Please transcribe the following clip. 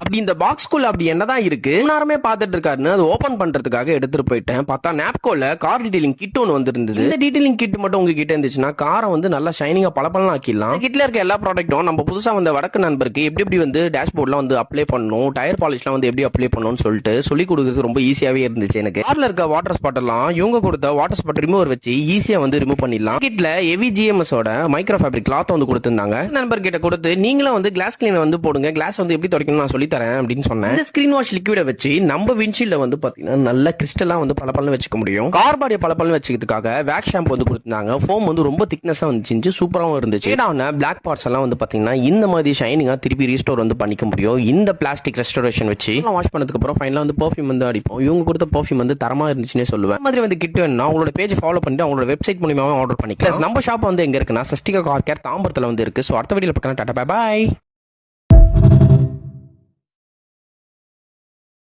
அப்படி இந்த பாக்ஸ்குள்ள அப்படி என்னதான் இருக்கு நேரமே பாத்துட்டு இருக்காருன்னு அது ஓபன் பண்றதுக்காக எடுத்துட்டு போயிட்டேன். பார்த்தா நாப்கோல கார் டீடைலிங் கிட் ஒன்று வந்திருந்தது. இந்த டீடைலிங் கிட் மட்டும் உங்ககிட்ட இருந்துச்சுன்னா காரை வந்து நல்லா ஷைனிங்கா பளபளன்னு ஆக்கிடலாம். கிட்ல இருக்க எல்லா ப்ராடக்ட்டும் நம்ம புதுசா வந்த வடக்கு நண்பருக்கு எப்படி வந்து டேஷ்போர்ட்லாம் வந்து அப்ளை பண்ணணும், டயர் பாலிஷ்லாம் வந்து எப்படி அப்ளை பண்ணணும்னு சொல்லிட்டு சொல்லி கொடுக்குறது ரொம்ப ஈஸியாவே இருந்துச்சு. எனக்கு கார்ல இருக்க வாட்டர் ஸ்பாட் எல்லாம் இவங்க கொடுத்த வாட்டர் ஸ்பாட் ரிமூவர் வச்சு ஈஸியா வந்து ரிமூவ் பண்ணிடலாம். கிட்ல ஹெவி GMS ஓட மைக்ரோ ஃபேப்ரிக் கிளாத் வந்து கொடுத்திருந்தாங்க. நண்பர் கிட்ட கொடுத்து நீங்களும் வந்து கிளாஸ் கிளீனர் வந்து போடுங்க, கிளாஸ் வந்து எப்படி துடைக்கணும் நான் சொல்லி தரேன் அப்படின்னு சொன்னேன். இந்த ஸ்கிரீன் வாஷ் லிக்விட வச்சு நம்ம விண்ட்ஷீல்ட வந்து பாத்தீங்கன்னா நல்ல கிறிஸ்டலா வந்து பளபளன்னு வச்சுக்க முடியும். கார் பாடியை பளபளன்னு வச்சுக்கிறதுக்காக வேக்ஸ் ஷாம்பு வந்து கொடுத்திருந்தாங்க. ஃபோம் வந்து ரொம்ப திக்னஸா வந்துச்சு, சூப்பராவும் இருந்துச்சு. பிளாக் பார்ட்ஸ் எல்லாம் வந்து பாத்தீங்கன்னா இந்த மாதிரி ஷைனிங்கா திருப்பி ரீஸ்டோர் வந்து பண்ணிக்க முடியும். இந்த பிளாஸ்டிக் ரெஸ்டோரேஷன் வச்சு வாஷ் பண்ணதுக்கு அப்புறம் ஃபைனலா வந்து பெர்ஃப்யூம் வந்து அடிப்போம். இவங்க கொடுத்த பெர்ஃப்யூம் வந்து தரமா இருந்துச்சுன்னே சொல்லுவேன். இந்த மாதிரி வந்து கிட் வேணும்னா அவங்களோட பேஜ் ஃபாலோ பண்ணிட்டு அவங்களோட வெப்சைட் மூலமாவே ஆர்டர் பண்ணிக்கலாம். நம்ம ஷாப் வந்து எங்க இருக்குன்னா சஸ்டிகா கார் கேர் தாம்பரத்துல வந்து இருக்கு. சோ அடுத்த வீடியோல பார்க்கலாம். Tata bye by.